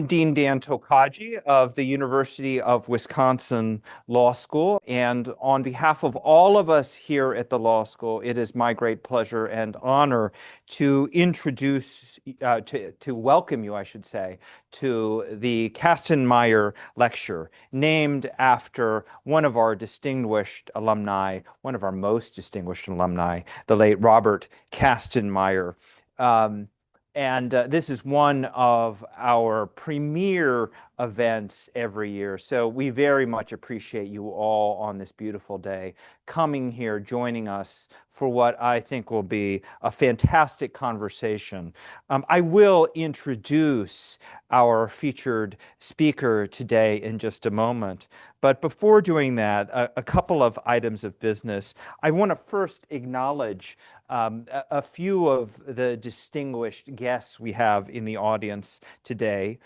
Dean Dan Tokaji of the University of Wisconsin Law School. And on behalf of all of us here at the law school, it is my great pleasure and honor to to welcome you, I should say, to the Kastenmeier Lecture, named after one of our distinguished alumni, one of our most distinguished alumni, the late Robert Kastenmeier. Um, and this is one of our premier events every year. So we very much appreciate you all on this beautiful day coming here, joining us for what I think will be a fantastic conversation. I will introduce our featured speaker today in just a moment. But before doing that, a couple of items of business. I want to first acknowledge a few of the distinguished guests we have in the audience today.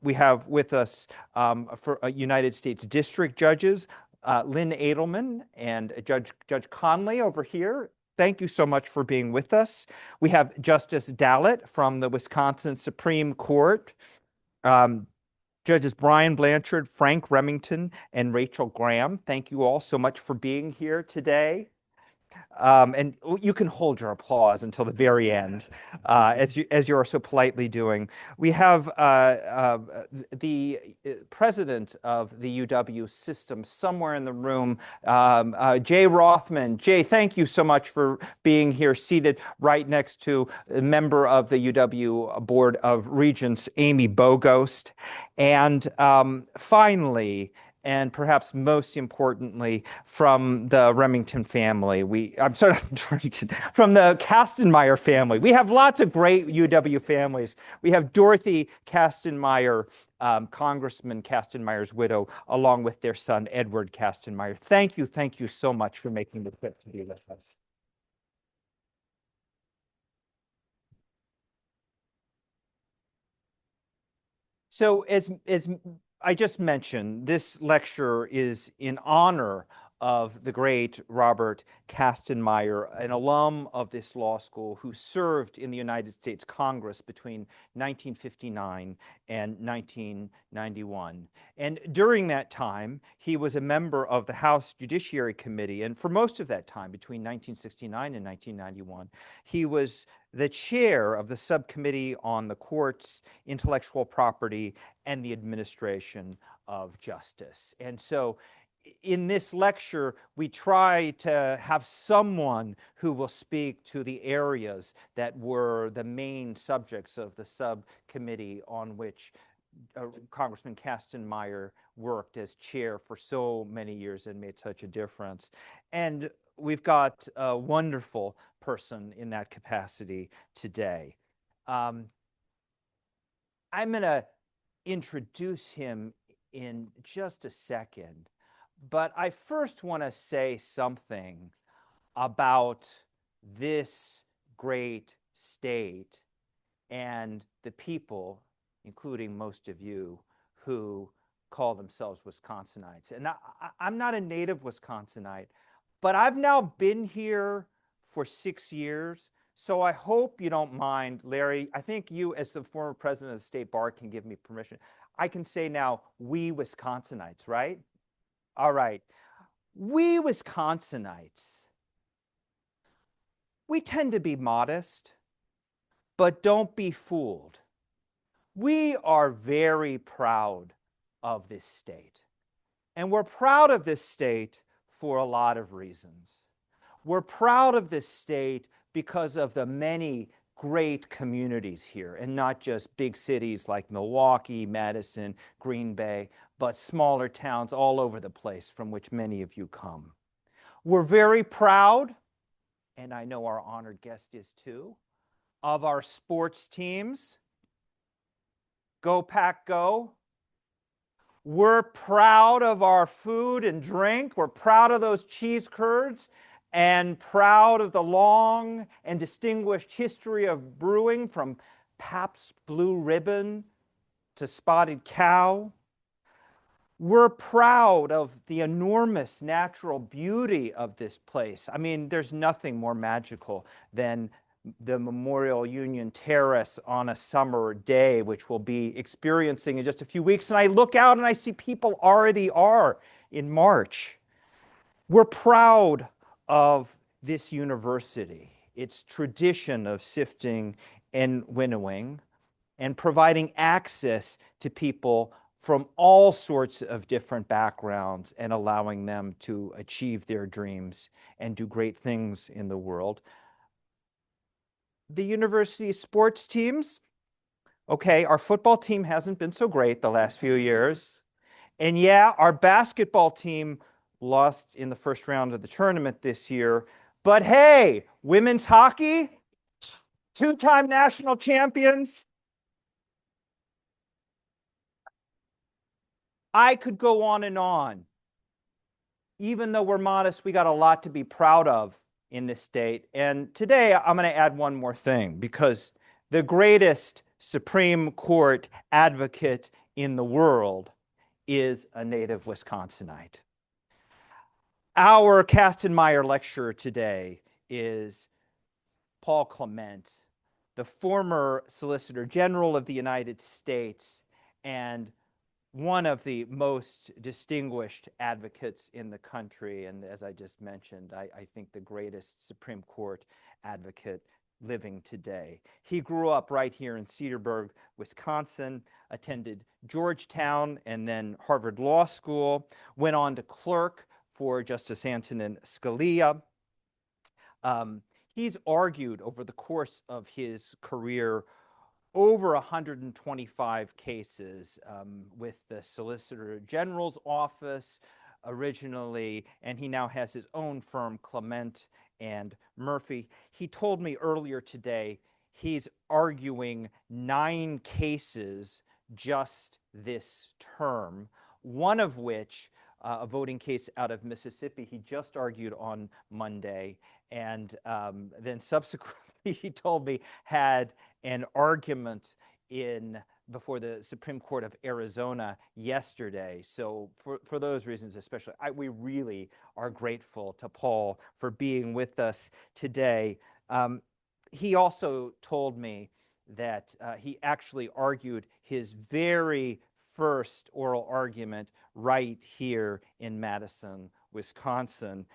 We have with us for United States District Judges, Lynn Edelman and Judge Conley over here. Thank you so much for being with us. We have Justice Dallett from the Wisconsin Supreme Court. Judges Brian Blanchard, Frank Remington, and Rachel Graham. Thank you all so much for being here today. And you can hold your applause until the very end, as you are so politely doing. We have the president of the UW system somewhere in the room, Jay Rothman. Jay, thank you so much for being here, seated right next to a member of the UW Board of Regents, Amy Bogost. And finally, and perhaps most importantly, from the Remington family. I'm sorry, not Remington, from the Kastenmeier family. We have lots of great UW families. We have Dorothy Kastenmeier, Congressman Kastenmeier's widow, along with their son, Edward Kastenmeier. Thank you so much for making the trip to be with us. So as I just mentioned, this lecture is in honor of the great Robert Kastenmeier, an alum of this law school who served in the United States Congress between 1959 and 1991. And during that time, he was a member of the House Judiciary Committee. And for most of that time, between 1969 and 1991, he was the chair of the subcommittee on the courts, intellectual property, and the administration of justice. And so in this lecture, we try to have someone who will speak to the areas that were the main subjects of the subcommittee on which Congressman Kastenmeier worked as chair for so many years and made such a difference. And we've got a wonderful person in that capacity today. I'm going to introduce him in just a second, but I first want to say something about this great state and the people, including most of you, who call themselves Wisconsinites. And I'm not a native Wisconsinite, but I've now been here for 6 years. So I hope you don't mind, Larry. I think you, as the former president of the state bar, can give me permission. I can say now, we Wisconsinites, right? All right. We Wisconsinites, we tend to be modest, but don't be fooled. We are very proud of this state. And we're proud of this state for a lot of reasons. We're proud of this state because of the many great communities here, and not just big cities like Milwaukee, Madison, Green Bay, but smaller towns all over the place from which many of you come. We're very proud, and I know our honored guest is too, of our sports teams. Go Pack Go. We're proud of our food and drink. We're proud of those cheese curds and proud of the long and distinguished history of brewing, from Pabst Blue Ribbon to Spotted Cow. We're proud of the enormous natural beauty of this place. I mean, there's nothing more magical than the Memorial Union Terrace on a summer day, which we'll be experiencing in just a few weeks. And I look out and I see people already are in March. We're proud of this university, its tradition of sifting and winnowing, and providing access to people from all sorts of different backgrounds and allowing them to achieve their dreams and do great things in the world. The university sports teams, okay, our football team hasn't been so great the last few years. And yeah, our basketball team lost in the first round of the tournament this year. But hey, women's hockey, two-time national champions. I could go on and on. Even though we're modest, we got a lot to be proud of in this state. And today I'm going to add one more thing, because the greatest Supreme Court advocate in the world is a native Wisconsinite. Our Kastenmeier lecturer today is Paul Clement, the former Solicitor General of the United States and one of the most distinguished advocates in the country. And as I just mentioned, I think the greatest Supreme Court advocate living today. He grew up right here in Cedarburg, Wisconsin, attended Georgetown and then Harvard Law School, went on to clerk for Justice Antonin Scalia. He's argued over the course of his career over 125 cases with the Solicitor General's office originally, and he now has his own firm, Clement and Murphy. He told me earlier today he's arguing 9 cases just this term, one of which, a voting case out of Mississippi, he just argued on Monday, and then subsequently he told me had an argument before the Supreme Court of Arizona yesterday. So for those reasons especially, we really are grateful to Paul for being with us today. He also told me that he actually argued his very first oral argument right here in Madison, Wisconsin.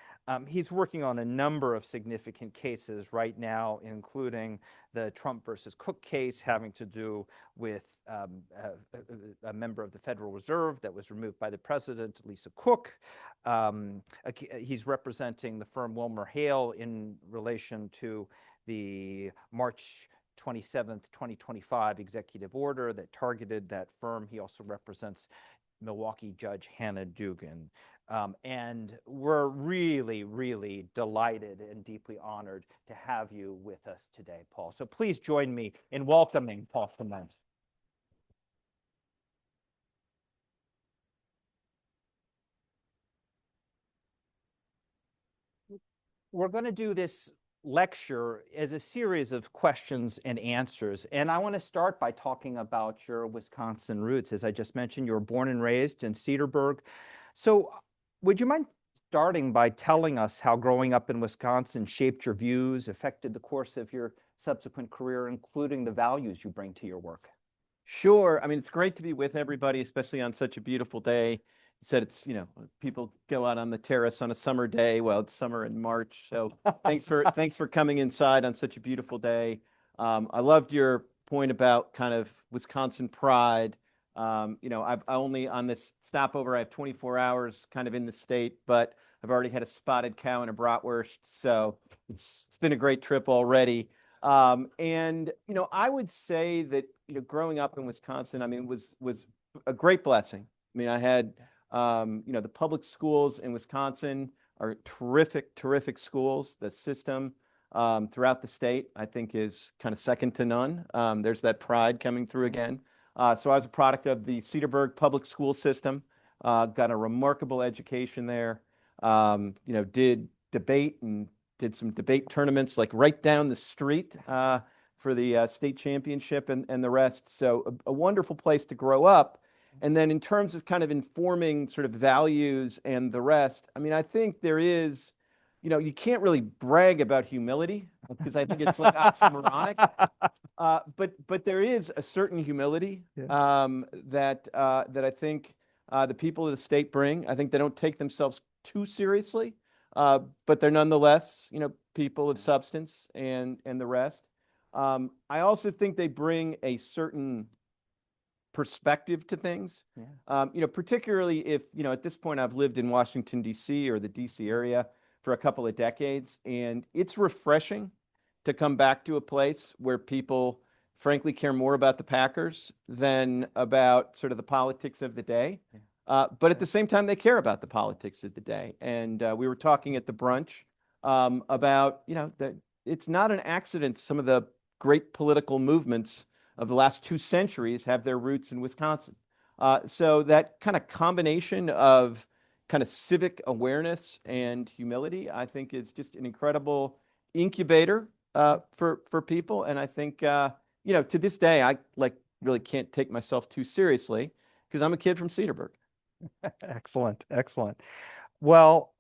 He's working on a number of significant cases right now, including the Trump versus Cook case having to do with a member of the Federal Reserve that was removed by the president, Lisa Cook. He's representing the firm Wilmer Hale in relation to the March 27th, 2025 executive order that targeted that firm. He also represents Milwaukee Judge Hannah Dugan. And we're really, really delighted and deeply honored to have you with us today, Paul. So please join me in welcoming Paul Clement. We're going to do this lecture as a series of questions and answers. And I want to start by talking about your Wisconsin roots. As I just mentioned, you were born and raised in Cedarburg. So would you mind starting by telling us how growing up in Wisconsin shaped your views, affected the course of your subsequent career, including the values you bring to your work? Sure. I mean, it's great to be with everybody, especially on such a beautiful day. You said it's, people go out on the terrace on a summer day. Well, it's summer in March. So thanks for coming inside on such a beautiful day. I loved your point about kind of Wisconsin pride. I only on this stopover, I have 24 hours kind of in the state, but I've already had a spotted cow and a bratwurst. So it's been a great trip already. I would say that, growing up in Wisconsin, I mean, was a great blessing. I mean, I had, the public schools in Wisconsin are terrific schools. The system throughout the state, I think, is kind of second to none. There's that pride coming through again. So I was a product of the Cedarburg public school system, got a remarkable education there, did debate and did some debate tournaments like right down the street for the state championship and the rest. So a wonderful place to grow up. And then in terms of kind of informing sort of values and the rest, I mean, I think there is you can't really brag about humility because I think it's like oxymoronic. But there is a certain humility Yeah. that I think the people of the state bring. I think they don't take themselves too seriously, but they're nonetheless, people of substance and the rest. I also think they bring a certain perspective to things. Yeah. Particularly if, at this point I've lived in Washington, D.C. or the D.C. area for a couple of decades, and it's refreshing to come back to a place where people frankly care more about the Packers than about sort of the politics of the day. Yeah. But at the same time, they care about the politics of the day. And we were talking at the brunch about, that it's not an accident some of the great political movements of the last 2 centuries have their roots in Wisconsin. So that kind of combination of kind of civic awareness and humility, I think, is just an incredible incubator for people. And I think, to this day, I really can't take myself too seriously because I'm a kid from Cedarburg. Excellent, excellent. Well,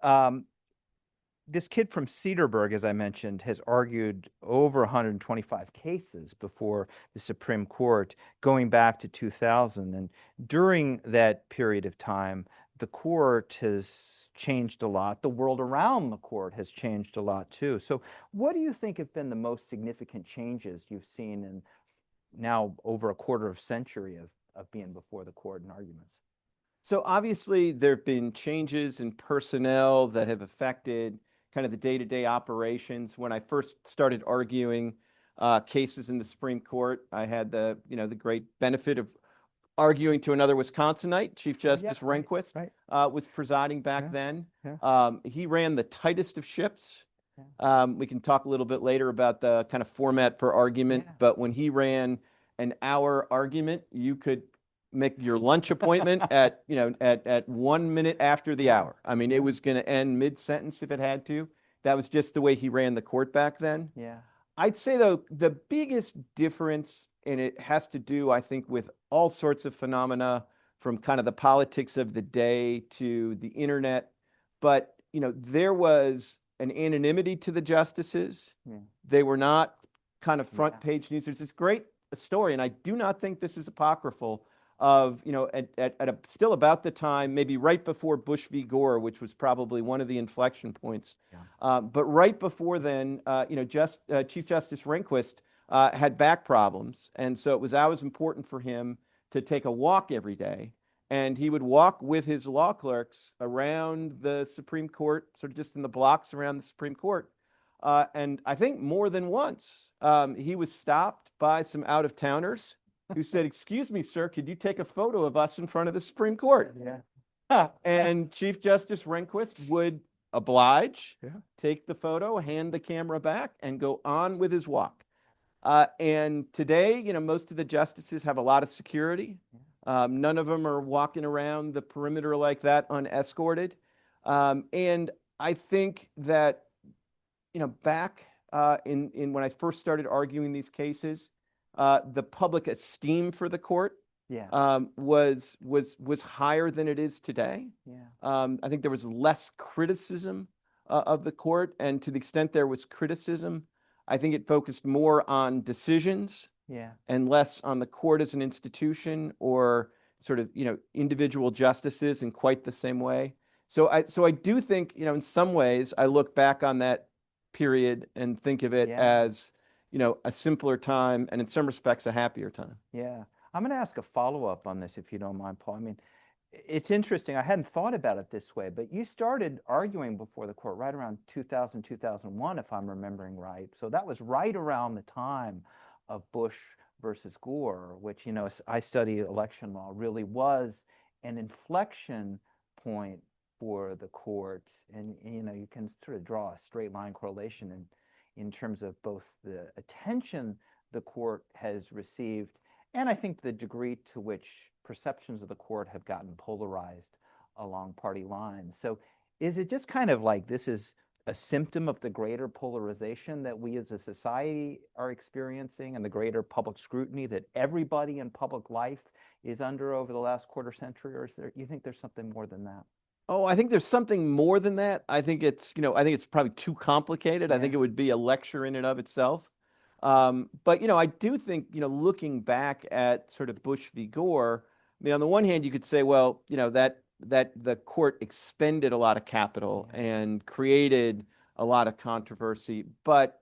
this kid from Cedarburg, as I mentioned, has argued over 125 cases before the Supreme Court going back to 2000. And during that period of time, the court has changed a lot. The world around the court has changed a lot too. So, what do you think have been the most significant changes you've seen in now over a quarter of century of being before the court in arguments? So obviously, there have been changes in personnel that have affected kind of the day-to-day operations. When I first started arguing cases in the Supreme Court, I had the great benefit of arguing to another Wisconsinite. Chief Oh, yeah, Justice Rehnquist right. was presiding back Yeah, then. yeah, He ran the tightest of ships. yeah, We can talk a little bit later about the kind of format for argument, yeah. but when he ran an hour argument, you could make your lunch appointment at 1 minute after the hour. I mean, it Yeah. was going to end mid-sentence if it had to. That was just the way he ran the court back then. Yeah. I'd say, though, the biggest difference, and it has to do, I think, with all sorts of phenomena from kind of the politics of the day to the internet. But, there was an anonymity to the justices. Yeah. They were not kind of front Yeah. page news. There's this great story, and I do not think this is apocryphal, of, still about the time, maybe right before Bush v. Gore, which was probably one of the inflection points. Yeah. But right before then, Chief Justice Rehnquist had back problems. And so it was always important for him to take a walk every day. And he would walk with his law clerks around the Supreme Court, sort of just in the blocks around the Supreme Court. And I think more than once, he was stopped by some out-of-towners who said, "Excuse me, sir, could you take a photo of us in front of the Supreme Court?" Yeah. And Chief Justice Rehnquist would oblige, Yeah. take the photo, hand the camera back, and go on with his walk. And today, most of the justices have a lot of security. None of them are walking around the perimeter like that unescorted. And I think that, back in when I first started arguing these cases, the public esteem for the court Yeah. was higher than it is today. Yeah. I think there was less criticism of the court, and to the extent there was criticism, I think it focused more on decisions Yeah. and less on the court as an institution or sort of, individual justices in quite the same way. So I do think, in some ways, I look back on that period and think of it Yeah. as, a simpler time and in some respects a happier time. Yeah. I'm going to ask a follow-up on this, if you don't mind, Paul. I mean, it's interesting. I hadn't thought about it this way, but you started arguing before the court right around 2000, 2001, if I'm remembering right. So that was right around the time of Bush versus Gore, which, I study election law, really was an inflection point for the court. And, you can sort of draw a straight line correlation in terms of both the attention the court has received and I think the degree to which perceptions of the court have gotten polarized along party lines. So is it just kind of like this is a symptom of the greater polarization that we as a society are experiencing and the greater public scrutiny that everybody in public life is under over the last quarter century? Or you think there's something more than that? Oh, I think there's something more than that. I think it's, I think it's probably too complicated. I think Yeah. it would be a lecture in and of itself. But, I do think, looking back at sort of Bush v. Gore, I mean, on the one hand, you could say, well, that the court expended a lot of capital Yeah. and created a lot of controversy. But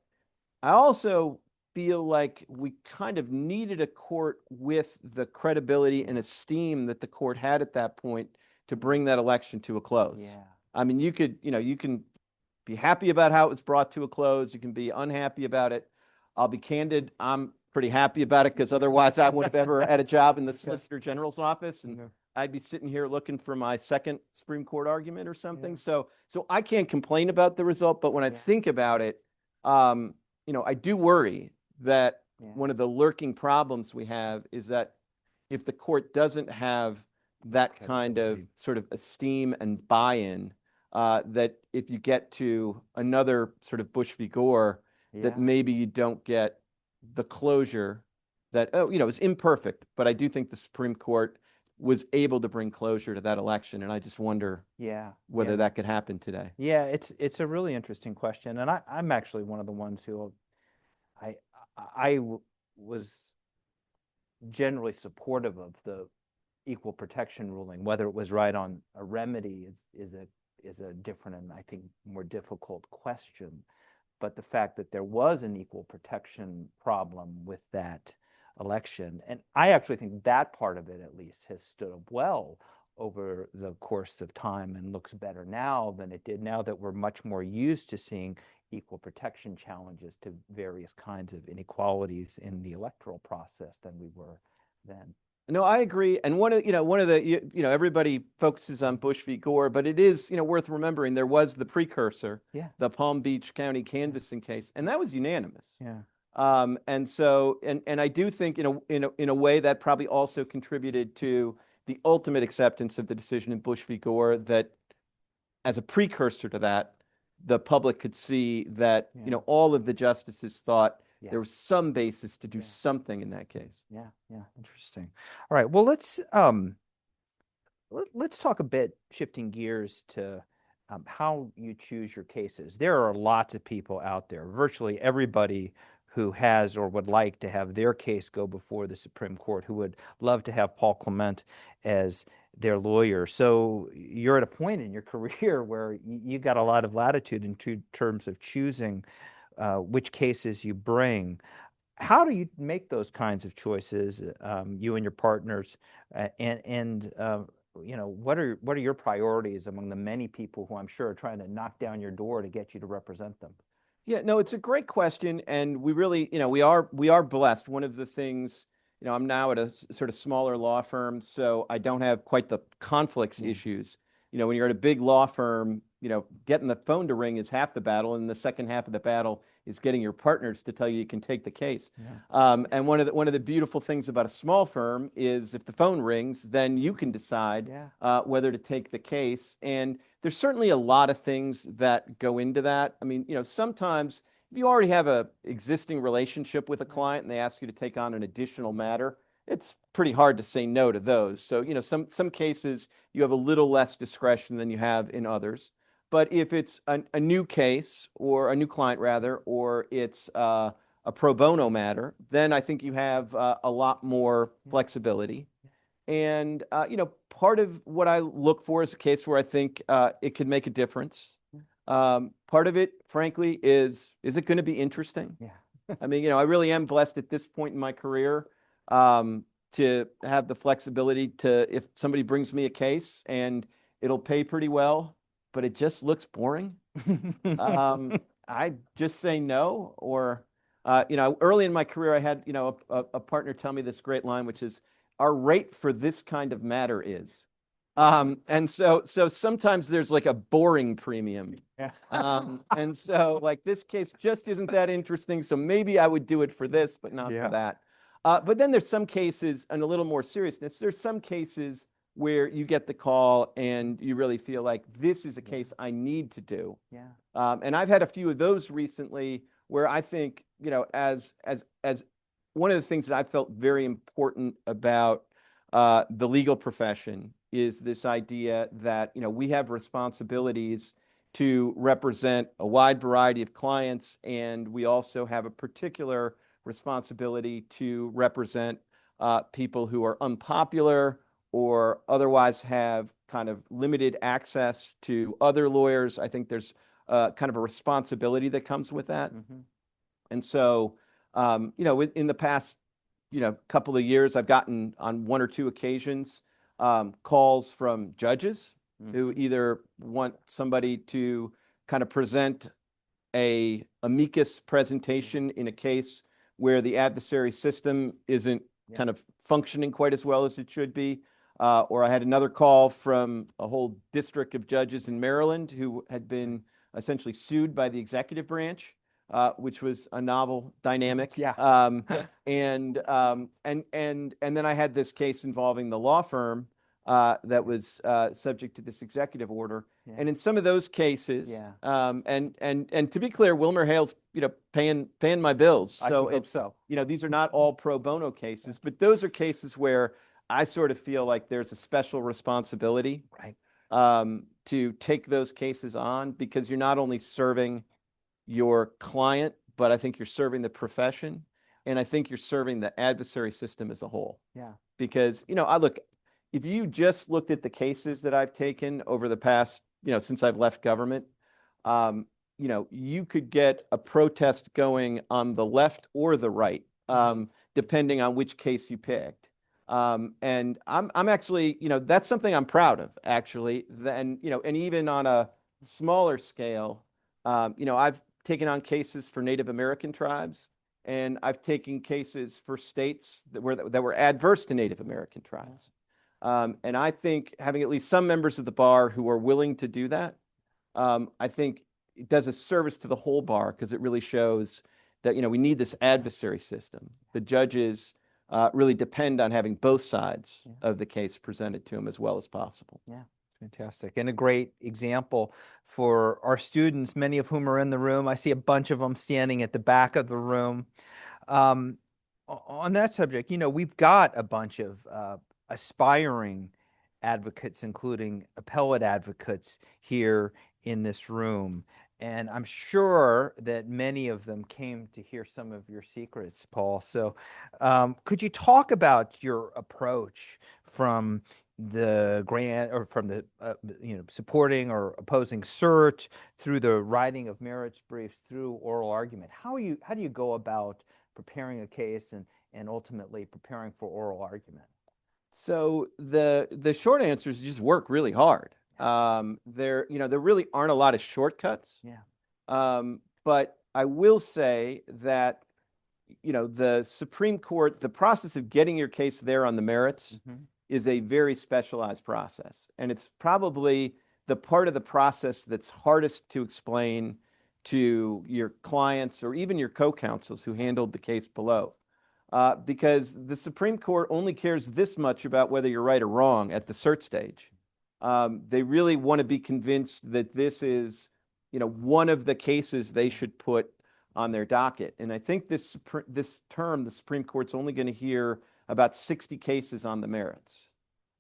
I also feel like we kind of needed a court with the credibility and esteem that the court had at that point to bring that election to a close. Yeah. I mean, you can be happy about how it was brought to a close. You can be unhappy about it. I'll be candid. I'm pretty happy about it because otherwise I would have ever had a job in the Solicitor General's office and Yeah. I'd be sitting here looking for my second Supreme Court argument or something. Yeah. So I can't complain about the result, but when I Yeah. think about it, um, I do worry that Yeah. one of the lurking problems we have is that if the court doesn't have that kind of Credibility. sort of esteem and buy-in, that if you get to another sort of Bush v. Gore, that Yeah. maybe you don't get the closure that, is imperfect. But I do think the Supreme Court was able to bring closure to that election. And I just wonder Yeah. whether Yeah. that could happen today. Yeah, it's a really interesting question, and I'm actually one of the ones who I was generally supportive of the equal protection ruling. Whether it was right on a remedy is a different and I think more difficult question. But the fact that there was an equal protection problem with that election, and I actually think that part of it at least has stood up well over the course of time and looks better now than it did, now that we're much more used to seeing equal protection challenges to various kinds of inequalities in the electoral process than we were then. No, I agree. And one of the, everybody focuses on Bush v. Gore, but it is, worth remembering there was the precursor, Yeah. the Palm Beach County canvassing case, and that was unanimous. Yeah. And so, and I do think, in a way that probably also contributed to the ultimate acceptance of the decision in Bush v. Gore, that as a precursor to that, the public could see that, Yeah. all of the justices thought Yeah. there was some basis to do Yeah. something in that case. Yeah, yeah, interesting. All right, well, let's talk a bit, shifting gears to how you choose your cases. There are lots of people out there, virtually everybody who has or would like to have their case go before the Supreme Court, who would love to have Paul Clement as their lawyer. So you're at a point in your career where you got a lot of latitude in terms of choosing which cases you bring. How do you make those kinds of choices, you and your partners, what are your priorities among the many people who I'm sure are trying to knock down your door to get you to represent them? Yeah, no, it's a great question, and we really, we are blessed. One of the things, I'm now at a sort of smaller law firm, so I don't have quite the conflicts Yeah. issues. When you're at a big law firm, getting the phone to ring is half the battle, and the second half of the battle is getting your partners to tell you can take the case. Yeah. And one of the beautiful things about a small firm is if the phone rings, then you can decide Yeah. whether to take the case. And there's certainly a lot of things that go into that. I mean, sometimes if you already have a existing relationship with a client and they ask you to take on an additional matter, it's pretty hard to say no to those. So, some cases you have a little less discretion than you have in others. But if it's a new case or a new client rather, or it's a pro bono matter, then I think you have a lot more flexibility. And part of what I look for is a case where I think it could make a difference. Part of it, frankly, is it going to be interesting? Yeah. I mean, I really am blessed at this point in my career to have the flexibility to, if somebody brings me a case and it'll pay pretty well, but it just looks boring, I just say no. Or, early in my career, I had, a partner tell me this great line, which is, our rate for this kind of matter is. And so sometimes there's like a boring premium. Yeah. And so like this case just isn't that interesting. So maybe I would do it for this, but not Yeah. for that. But then there's some cases, and a little more seriousness, there's some cases where you get the call and you really feel like this is a case I need to do. Yeah. And I've had a few of those recently where I think, as one of the things that I felt very important about the legal profession is this idea that, we have responsibilities to represent a wide variety of clients, and we also have a particular responsibility to represent people who are unpopular or otherwise have kind of limited access to other lawyers. I think there's kind of a responsibility that comes with that. Mhm. And so, in the past, couple of years, I've gotten on one or two occasions calls from judges who Mhm. either want somebody to kind of present a amicus presentation in a case where the adversary system isn't Yeah. kind of functioning quite as well as it should be. Or I had another call from a whole district of judges in Maryland who had been essentially sued by the executive branch, which was a novel dynamic. Yeah. And then I had this case involving the law firm that was subject to this executive order. Yeah. And in some of those cases, Yeah. and to be clear, Wilmer Hale's paying my bills. I So can hope it's so. these are not all pro bono cases, but those are cases where I sort of feel like there's a special responsibility Right. to take those cases on, because you're not only serving your client, but I think you're serving the profession, and I think you're serving the adversary system as a whole. Yeah. Because, I look, if you just looked at the cases that I've taken over the past, since I've left government, you could get a protest going on the left or the right, depending on which case you picked. And I'm actually, that's something I'm proud of, actually. Then, and even on a smaller scale, I've taken on cases for Native American tribes, and I've taken cases for states that were adverse to Native American tribes. And I think having at least some members of the bar who are willing to do that, I think it does a service to the whole bar, because it really shows that, we need this adversary system. The judges really depend on having both sides of the case presented to them as well as possible. Yeah. Fantastic. And a great example for our students, many of whom are in the room. I see a bunch of them standing at the back of the room. On that subject, we've got a bunch of aspiring advocates, including appellate advocates here in this room. And I'm sure that many of them came to hear some of your secrets, Paul. So could you talk about your approach from the grant, or from the supporting or opposing cert, through the writing of merits briefs, through oral argument? How do you go about preparing a case and ultimately preparing for oral argument? So the short answer is you just work really hard. There really aren't a lot of shortcuts. Yeah. But I will say that, the Supreme Court, the process of getting your case there on the merits is a very specialized process. And it's probably the part of the process that's hardest to explain to your clients or even your co-counsels who handled the case below. Because the Supreme Court only cares this much about whether you're right or wrong at the cert stage. They really want to be convinced that this is, one of the cases they should put on their docket. And I think this term, the Supreme Court's only going to hear about 60 cases on the merits.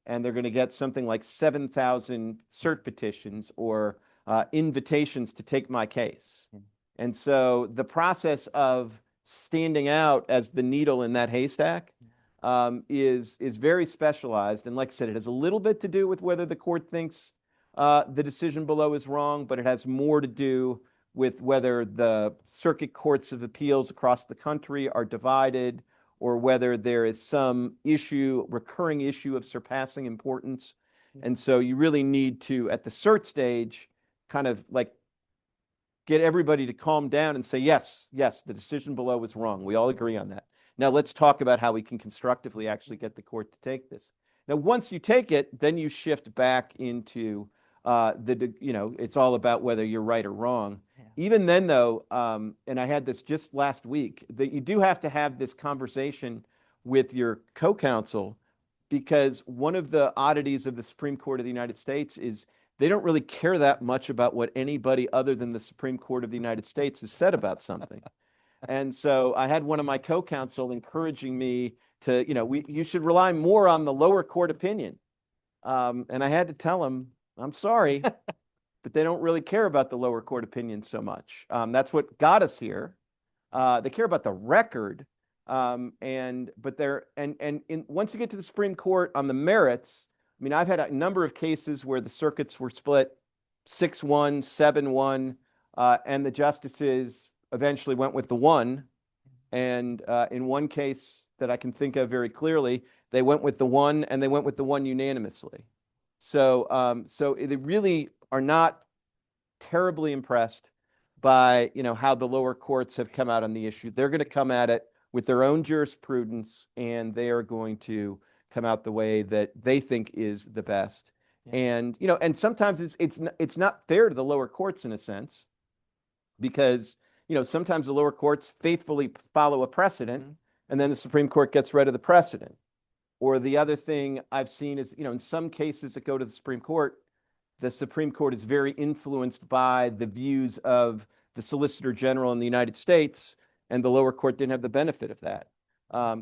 And they're going to get something like 7,000 cert petitions or invitations to take my case. And so the process of standing out as the needle in that haystack is very specialized. And like I said, it has a little bit to do with whether the court thinks the decision below is wrong, but it has more to do with whether the circuit courts of appeals across the country are divided, or whether there is some recurring issue of surpassing importance. And so you really need to, at the cert stage, kind of like get everybody to calm down and say, yes, the decision below was wrong. We all agree on that. Now let's talk about how we can constructively actually get the court to take this. Now, once you take it, then you shift back into it's all about whether you're right or wrong. Yeah. Even then, though, and I had this just last week, that you do have to have this conversation with your co-counsel, because one of the oddities of the Supreme Court of the United States is they don't really care that much about what anybody other than the Supreme Court of the United States has said about something. And so I had one of my co-counsel encouraging me to, you should rely more on the lower court opinion. And I had to tell him, I'm sorry, but they don't really care about the lower court opinion so much. That's what got us here. They care about the record. Once you get to the Supreme Court on the merits, I mean, I've had a number of cases where the circuits were split 6-1, 7-1, and the justices eventually went with the one. And in one case that I can think of very clearly, they went with the one, and they went with the one unanimously. So they really are not terribly impressed by how the lower courts have come out on the issue. They're going to come at it with their own jurisprudence, and they are going to come out the way that they think is the best. Yeah. And sometimes it's not fair to the lower courts in a sense, because sometimes the lower courts faithfully follow a precedent, and then the Supreme Court gets rid of the precedent. Or the other thing I've seen is, in some cases that go to the Supreme Court is very influenced by the views of the Solicitor General in the United States, and the lower court didn't have the benefit of that.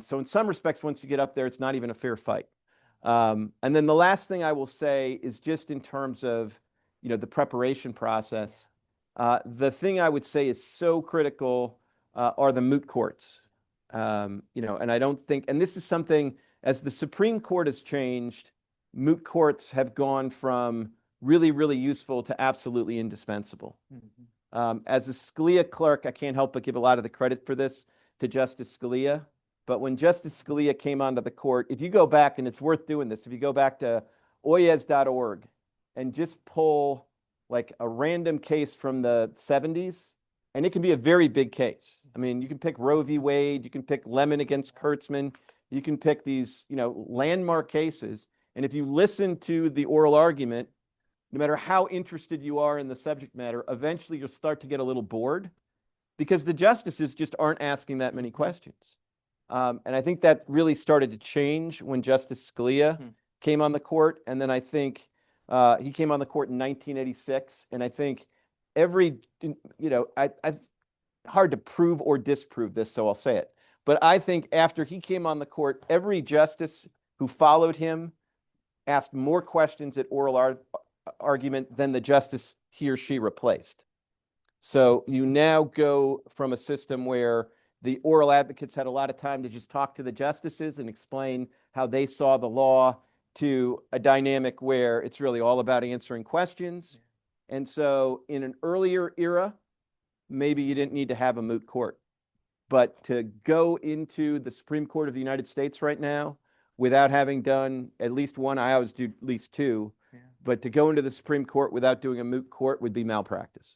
So in some respects, once you get up there, it's not even a fair fight. And then the last thing I will say is just in terms of, the preparation process. The thing I would say is so critical are the moot courts. And I don't think, and this is something, as the Supreme Court has changed, moot courts have gone from really, really useful to absolutely indispensable. As a Scalia clerk, I can't help but give a lot of the credit for this to Justice Scalia. But when Justice Scalia came onto the court, if you go back, and it's worth doing this, if you go back to oyez.org and just pull like a random case from the 70s, and it can be a very big case. I mean, you can pick Roe v. Wade, you can pick Lemon against Kurtzman, you can pick these, landmark cases. And if you listen to the oral argument, no matter how interested you are in the subject matter, eventually you'll start to get a little bored because the justices just aren't asking that many questions. And I think that really started to change when Justice Scalia came on the court. And then I think he came on the court in 1986. And I think hard to prove or disprove this, so I'll say it. But I think after he came on the court, every justice who followed him asked more questions at oral argument than the justice he or she replaced. So you now go from a system where the oral advocates had a lot of time to just talk to the justices and explain how they saw the law, to a dynamic where it's really all about answering questions. And so in an earlier era, maybe you didn't need to have a moot court. But to go into the Supreme Court of the United States right now without having done at least one, I always do at least two, but to go into the Supreme Court without doing a moot court would be malpractice.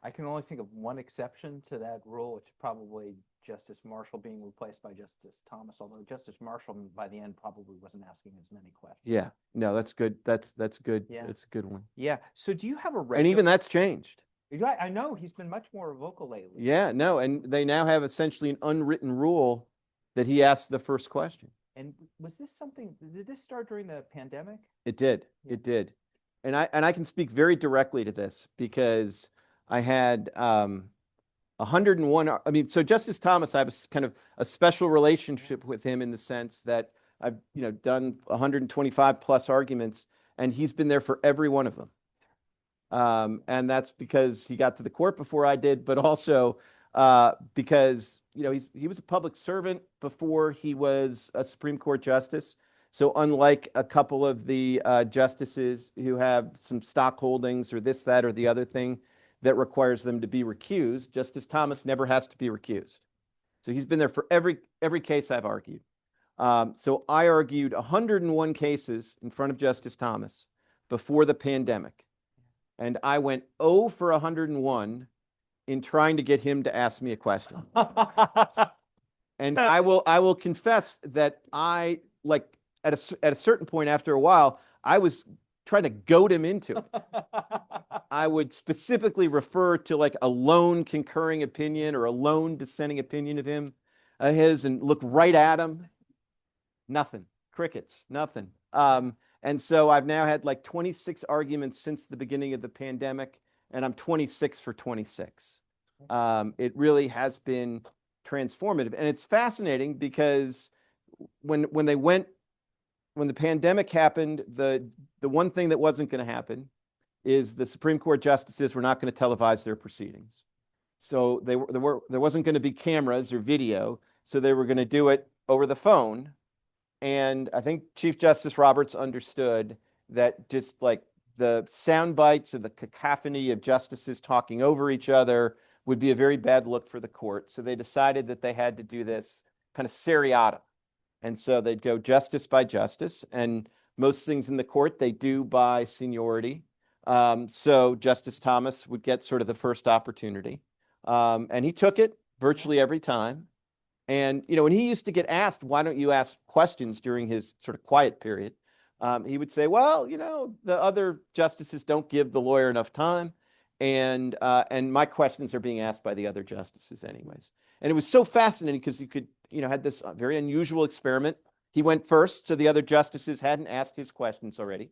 I can only think of one exception to that rule, which is probably Justice Marshall being replaced by Justice Thomas, although Justice Marshall by the end probably wasn't asking as many questions. Yeah, no, that's good. That's good. Yeah. That's a good one. Yeah. So do you have a regular... And even that's changed. I know he's been much more vocal lately. Yeah, no, and they now have essentially an unwritten rule that he asks the first question. And was this something, did this start during the pandemic? It did. Yeah. It did. And I can speak very directly to this because I had 101, I mean, so Justice Thomas, I have kind of a special relationship with him in the sense that I've, done 125 plus arguments, and he's been there for every one of them. And that's because he got to the court before I did, but also because, he was a public servant before he was a Supreme Court justice. So unlike a couple of the justices who have some stock holdings or this, that, or the other thing that requires them to be recused, Justice Thomas never has to be recused. So he's been there for every case I've argued. So I argued 101 cases in front of Justice Thomas before the pandemic. And I went 0 for 101 in trying to get him to ask me a question. And I will confess that I, like, at a certain point after a while, I was trying to goad him into it. I would specifically refer to like a lone concurring opinion or a lone dissenting opinion of his, and look right at him. Nothing. Crickets. Nothing. And so I've now had like 26 arguments since the beginning of the pandemic, and I'm 26 for 26. It really has been transformative. And it's fascinating because when the pandemic happened, the one thing that wasn't going to happen is the Supreme Court justices were not going to televise their proceedings. So there wasn't going to be cameras or video, so they were going to do it over the phone. And I think Chief Justice Roberts understood that just like the sound bites of the cacophony of justices talking over each other would be a very bad look for the court. So they decided that they had to do this kind of seriatim. And so they'd go justice by justice. And most things in the court they do by seniority. So Justice Thomas would get sort of the first opportunity. And he took it virtually every time. And, when he used to get asked, why don't you ask questions during his sort of quiet period? He would say, well, the other justices don't give the lawyer enough time. And my questions are being asked by the other justices anyways. And it was so fascinating because you could, had this very unusual experiment. He went first, so the other justices hadn't asked his questions already.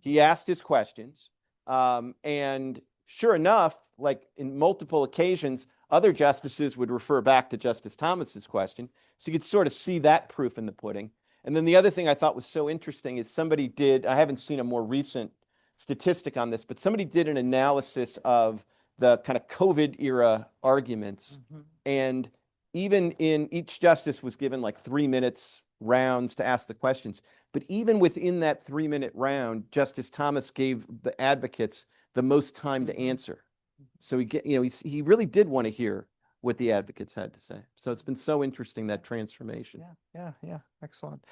He asked his questions. And sure enough, like in multiple occasions, other justices would refer back to Justice Thomas's question. So you could sort of see that proof in the pudding. And then the other thing I thought was so interesting is I haven't seen a more recent statistic on this, but somebody did an analysis of the kind of COVID era arguments. Mm-hmm. And even each justice was given like 3 minutes rounds to ask the questions. But even within that 3-minute round, Justice Thomas gave the advocates the most time to answer. So he really did want to hear what the advocates had to say. So it's been so interesting, that transformation. Yeah. Excellent.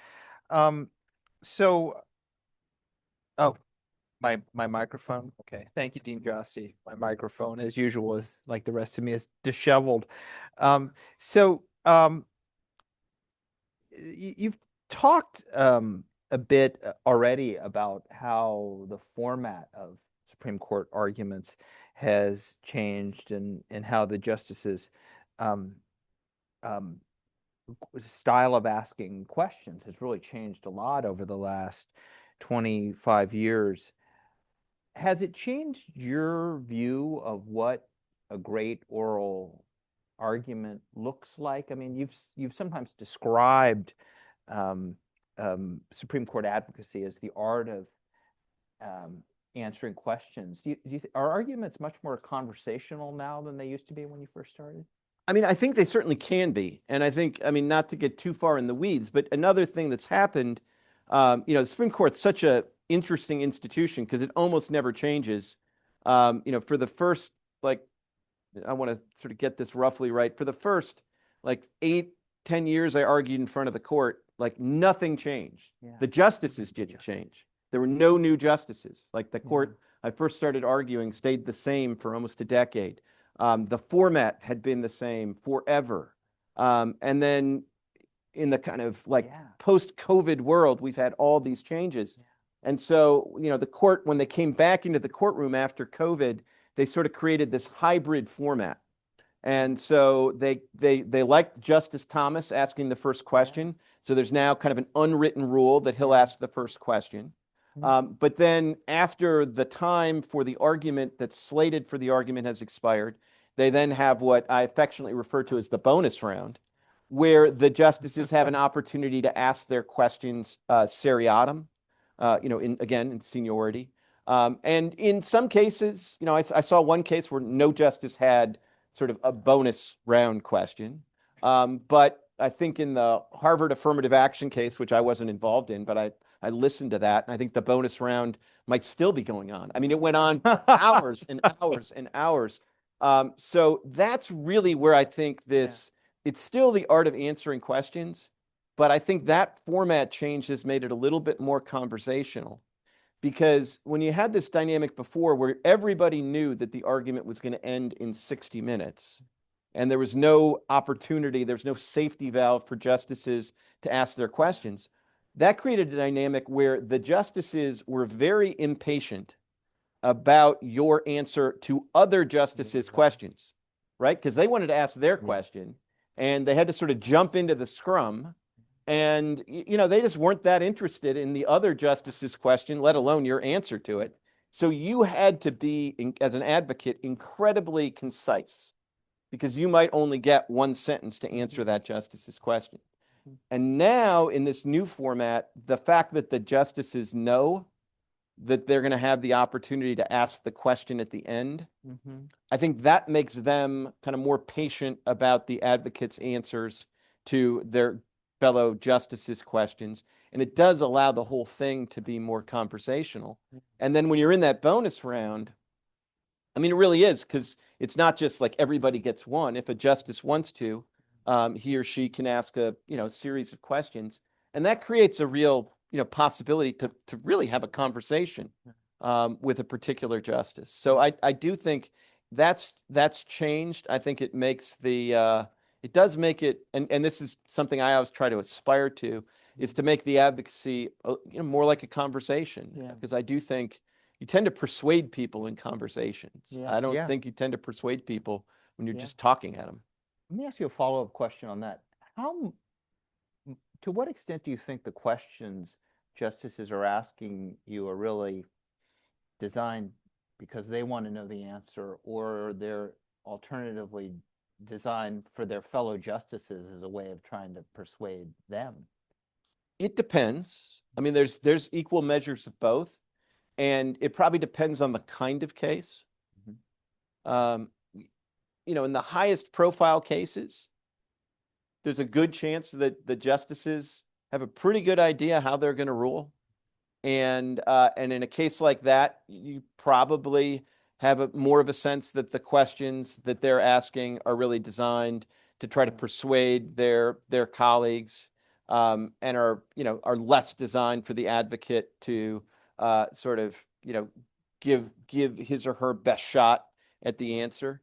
My microphone. Okay. Thank you, Dean Josty. My microphone, as usual, is like the rest of me, is disheveled. You've talked a bit already about how the format of Supreme Court arguments has changed and how the justices' style of asking questions has really changed a lot over the last 25 years. Has it changed your view of what a great oral argument looks like? I mean, you've sometimes described Supreme Court advocacy as the art of answering questions. Are arguments much more conversational now than they used to be when you first started? I mean, I think they certainly can be. And I think, not to get too far in the weeds, but another thing that's happened, the Supreme Court's such a interesting institution because it almost never changes. For the first, I want to sort of get this roughly right. For the first 8-10 years I argued in front of the court, nothing changed. Yeah. The justices didn't change. There were no new justices. The court I first started arguing stayed the same for almost a decade. The format had been the same forever. And then in the kind of post-COVID world, we've had all these changes. Yeah. And so, the court, when they came back into the courtroom after COVID, they sort of created this hybrid format. And so they liked Justice Thomas asking the first question. So there's now kind of an unwritten rule that he'll ask the first question. But then after the time for the argument that's slated for the argument has expired, they then have what I affectionately refer to as the bonus round, where the justices have an opportunity to ask their questions seriatim, in seniority. And in some cases, I saw one case where no justice had sort of a bonus round question. But I think in the Harvard affirmative action case, which I wasn't involved in, but I listened to that, and I think the bonus round might still be going on. I mean, it went on hours and hours and hours. So that's really where I think it's still the art of answering questions, but I think that format change has made it a little bit more conversational. Because when you had this dynamic before where everybody knew that the argument was going to end in 60 minutes, and there was no opportunity, there's no safety valve for justices to ask their questions, that created a dynamic where the justices were very impatient about your answer to other justices' questions, right? Because they wanted to ask their question, and they had to sort of jump into the scrum. And, they just weren't that interested in the other justice's question, let alone your answer to it. So you had to be, as an advocate, incredibly concise. because you might only get one sentence to answer that justice's question. And now in this new format, the fact that the justices know that they're going to have the opportunity to ask the question at the end, I think that makes them kind of more patient about the advocate's answers to their fellow justices' questions. And it does allow the whole thing to be more conversational. And then when you're in that bonus round, I mean, it really is, because it's not just like everybody gets one. If a justice wants to, he or she can ask a series of questions, and that creates a real possibility to really have a conversation with a particular justice. So I do think that's changed. I think it makes it does make it, and this is something I always try to aspire to, is to make the advocacy more like a conversation. Yeah. Because I do think you tend to persuade people in conversations. Yeah. I don't Yeah. think you tend to persuade people when you're Yeah. just talking at them. Let me ask you a follow-up question on that. To what extent do you think the questions justices are asking you are really designed because they want to know the answer, or they're alternatively designed for their fellow justices as a way of trying to persuade them? It depends. I mean, there's equal measures of both, and it probably depends on the kind of case. Um, in the highest profile cases, there's a good chance that the justices have a pretty good idea how they're going to rule. And in a case like that, you probably have more of a sense that the questions that they're asking are really designed to try to persuade their colleagues, and are less designed for the advocate to sort of give his or her best shot at the answer.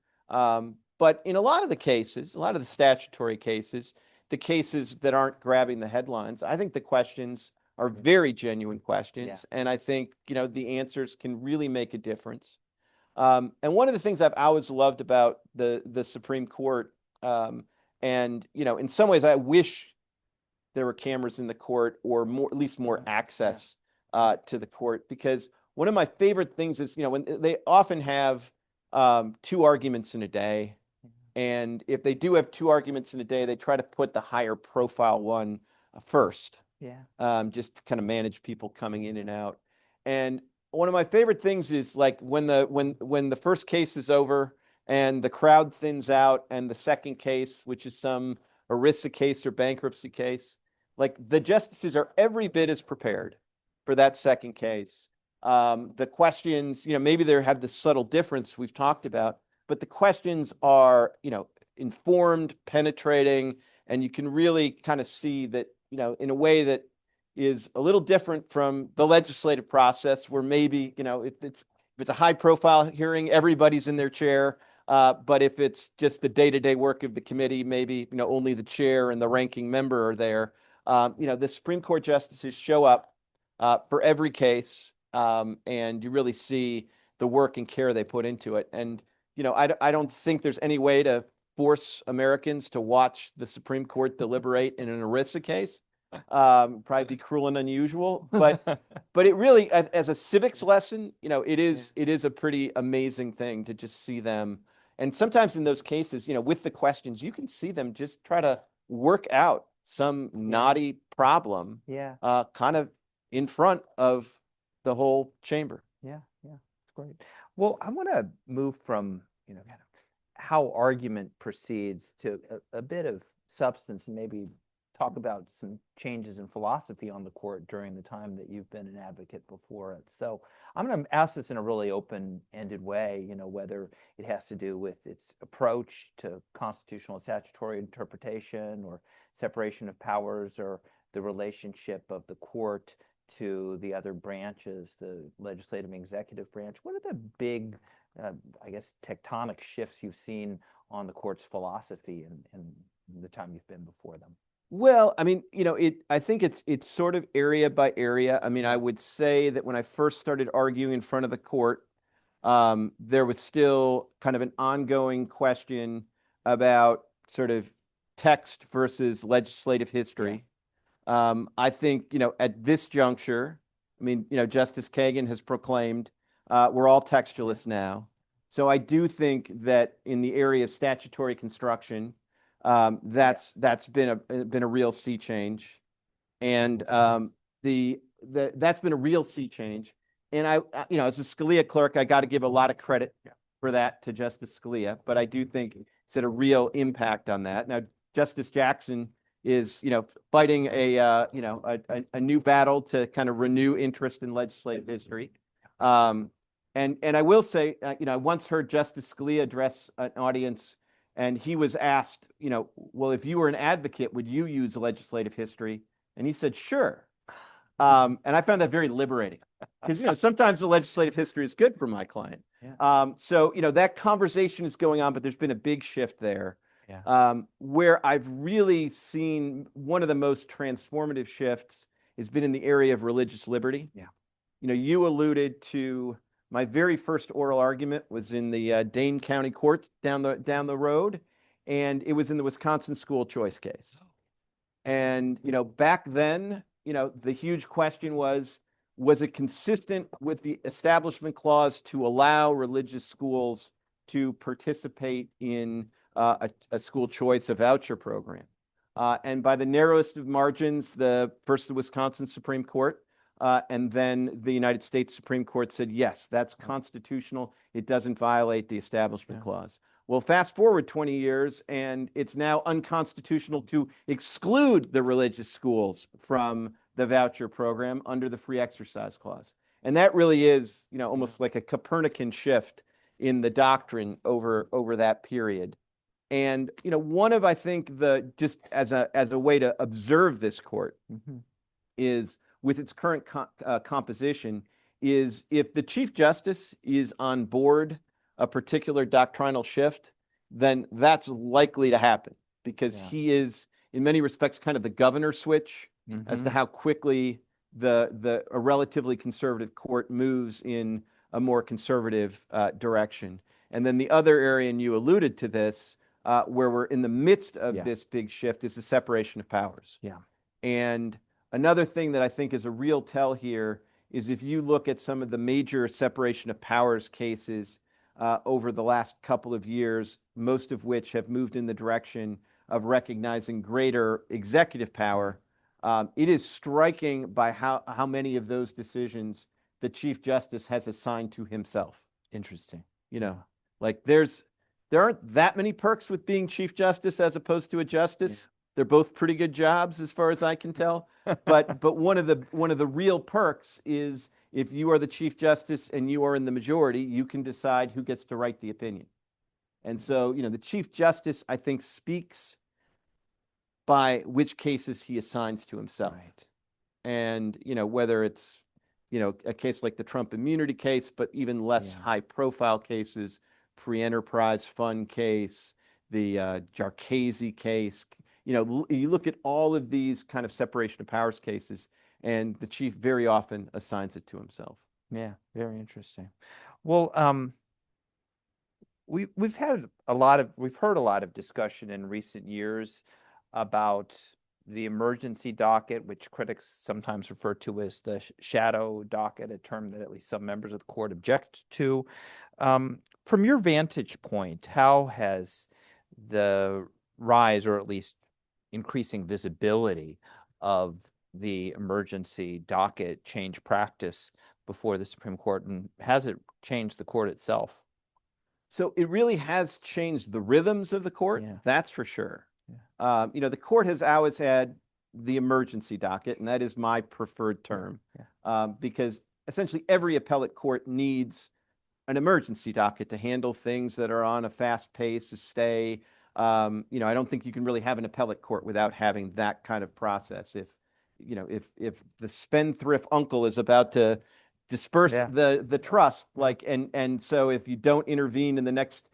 But in a lot of the cases, a lot of the statutory cases, the cases that aren't grabbing the headlines, I think the questions are very genuine questions. And I think, the answers can really make a difference. And one of the things I've always loved about the Supreme Court, and, in some ways I wish there were cameras in the court, or at least more access to the court, because one of my favorite things is, when they often have 2 arguments in a day. And if they do have 2 arguments in a day, they try to put the higher profile one first. Just to kind of manage people coming in and out. And one of my favorite things is like when the first case is over and the crowd thins out, and the second case, which is some ERISA case or bankruptcy case, like the justices are every bit as prepared for that second case. The questions, maybe they have this subtle difference we've talked about, but the questions are, informed, penetrating, and you can really kind of see that, in a way that is a little different from the legislative process, where maybe, if it's a high profile hearing, everybody's in their chair. But if it's just the day-to-day work of the committee, maybe, only the chair and the ranking member are there. The Supreme Court justices show up for every case, and you really see the work and care they put into it. And, I don't think there's any way to force Americans to watch the Supreme Court deliberate in an ERISA case. Probably be cruel and unusual, but it really, as a civics lesson, it is a pretty amazing thing to just see them. And sometimes in those cases, with the questions, you can see them just try to work out some knotty problem, kind of in front of the whole chamber. Yeah, it's great. Well, I want to move from, kind of how argument proceeds to a bit of substance, and maybe talk about some changes in philosophy on the court during the time that you've been an advocate before it. So I'm going to ask this in a really open-ended way, whether it has to do with its approach to constitutional and statutory interpretation, or separation of powers, or the relationship of the court to the other branches, the legislative and executive branch. What are the big, I guess, tectonic shifts you've seen on the court's philosophy in the time you've been before them? Well, I mean, I think it's sort of area by area. I mean, I would say that when I first started arguing in front of the court, there was still kind of an ongoing question about sort of text versus legislative history. I think, at this juncture, I mean, Justice Kagan has proclaimed we're all textualists now. So I do think that in the area of statutory construction, that's been a real sea change, and that's been a real sea change. And as a Scalia clerk, I got to give a lot of credit for that to Justice Scalia, but I do think it's had a real impact on that. Now, Justice Jackson is, fighting a new battle to kind of renew interest in legislative history. And I will say, I once heard Justice Scalia address an audience, and he was asked, well, if you were an advocate, would you use legislative history? And he said, sure. And I found that very liberating because, sometimes the legislative history is good for my client. Yeah. So, that conversation is going on, but there's been a big shift there. Yeah. Where I've really seen one of the most transformative shifts has been in the area of religious liberty. Yeah. You alluded to my very first oral argument was in the Dane County Court down the road, and it was in the Wisconsin school choice case. And, back then, the huge question was it consistent with the Establishment Clause to allow religious schools to participate in a school choice, a voucher program? And by the narrowest of margins, first the Wisconsin Supreme Court, and then the United States Supreme Court said, yes, that's constitutional. It doesn't violate the Establishment Clause. Well, fast forward 20 years, and it's now unconstitutional to exclude the religious schools from the voucher program under the Free Exercise Clause. And that really is, almost like a Copernican shift in the doctrine over that period. And, one of, I think, just as a way to observe this court is, with its current composition, is if the Chief Justice is on board a particular doctrinal shift, then that's likely to happen because he is, in many respects, kind of the governor switch as to how quickly a relatively conservative court moves in a more conservative direction. And then the other area, and you alluded to this, where we're in the midst of this big shift, is the separation of powers. Yeah. And another thing that I think is a real tell here is if you look at some of the major separation of powers cases over the last couple of years, most of which have moved in the direction of recognizing greater executive power, it is striking by how many of those decisions the Chief Justice has assigned to himself. Interesting. Like there aren't that many perks with being Chief Justice as opposed to a justice. They're both pretty good jobs as far as I can tell. But one of the real perks is if you are the Chief Justice and you are in the majority, you can decide who gets to write the opinion. And so, the Chief Justice, I think, speaks by which cases he assigns to himself. Right. And, whether it's, a case like the Trump immunity case, but even less high profile cases, Free Enterprise Fund case, the Jarchese case, you look at all of these kind of separation of powers cases, and the chief very often assigns it to himself. Yeah, very interesting. Well, we've heard a lot of discussion in recent years about the emergency docket, which critics sometimes refer to as the shadow docket, a term that at least some members of the court object to. From your vantage point, how has the rise, or at least increasing visibility, of the emergency docket change practice before the Supreme Court, and has it changed the court itself? So it really has changed the rhythms of the court, that's for sure. The court has always had the emergency docket, and that is my preferred term, because essentially every appellate court needs an emergency docket to handle things that are on a fast pace, to stay. I don't think you can really have an appellate court without having that kind of process. If the spendthrift uncle is about to disperse the trust, and so if you don't intervene in the next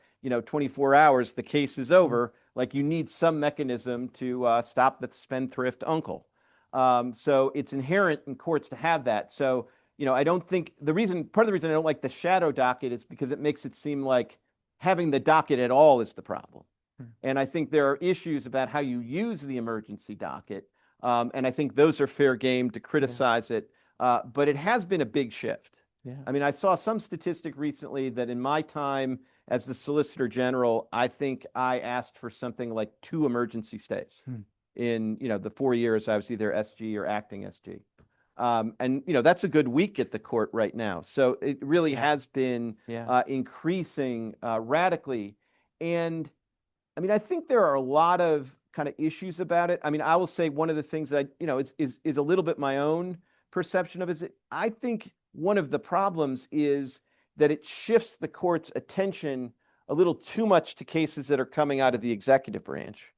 24 hours, the case is over. Like, you need some mechanism to stop the spendthrift uncle. So it's inherent in courts to have that. So I don't think part of the reason I don't like the shadow docket is because it makes it seem like having the docket at all is the problem. And I think there are issues about how you use the emergency docket, and I think those are fair game to criticize it. But it has been a big shift. Yeah. I mean, I saw some statistic recently that in my time as the Solicitor General, I think I asked for something like 2 emergency stays in, the 4 years I was either SG or acting SG. And, that's a good week at the court right now. So it really has been increasing radically. And I mean, I think there are a lot of kind of issues about it. I mean, I will say one of the things that is a little bit my own perception of it is that I think one of the problems is that it shifts the court's attention a little too much to cases that are coming out of the executive branch.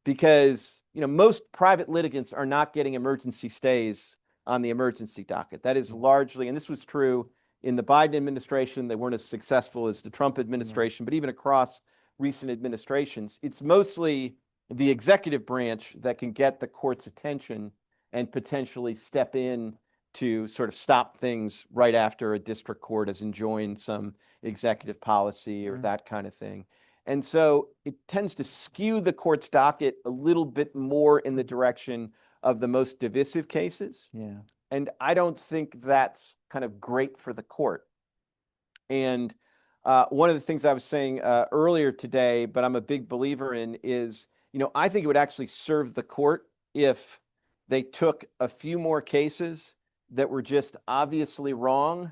Because, most private litigants are not getting emergency stays on the emergency docket. That is largely, and this was true in the Biden administration, they weren't as successful as the Trump administration, but even across recent administrations, it's mostly the executive branch that can get the court's attention and potentially step in to sort of stop things right after a district court has enjoined some executive policy or that kind of thing. And so it tends to skew the court's docket a little bit more in the direction of the most divisive cases. Yeah. And I don't think that's kind of great for the court. And one of the things I was saying earlier today, but I'm a big believer in, is, I think it would actually serve the court if they took a few more cases that were just obviously wrong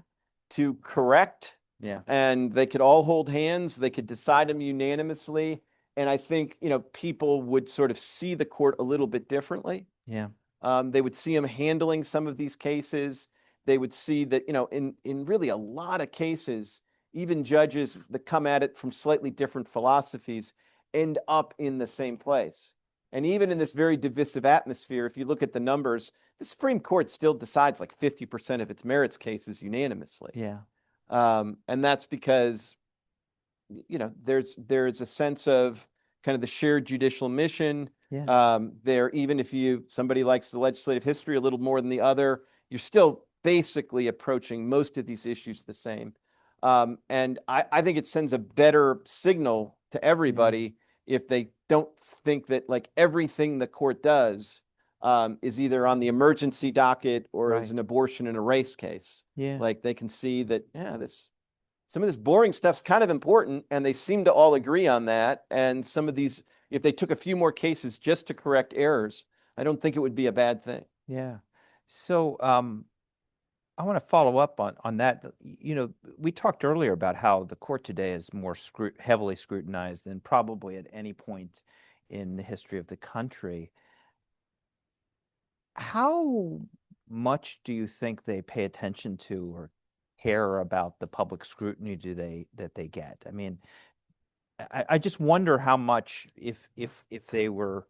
to correct. Yeah. And they could all hold hands. They could decide them unanimously. And I think, people would sort of see the court a little bit differently. Yeah. They would see them handling some of these cases. They would see that, in really a lot of cases, even judges that come at it from slightly different philosophies end up in the same place. And even in this very divisive atmosphere, if you look at the numbers, the Supreme Court still decides like 50% of its merits cases unanimously. Yeah. And that's because, there's a sense of kind of the shared judicial mission. Yeah. There, even if somebody likes the legislative history a little more than the other, you're still basically approaching most of these issues the same. And I think it sends a better signal to everybody if they don't think that like everything the court does is either on the emergency docket or is an abortion in a race case. Yeah. Like they can see that, some of this boring stuff's kind of important, and they seem to all agree on that. And some of these, if they took a few more cases just to correct errors, I don't think it would be a bad thing. Yeah. So I want to follow up on that. We talked earlier about how the court today is more heavily scrutinized than probably at any point in the history of the country. How much do you think they pay attention to or care about the public scrutiny that they get? I mean, I just wonder how much if they were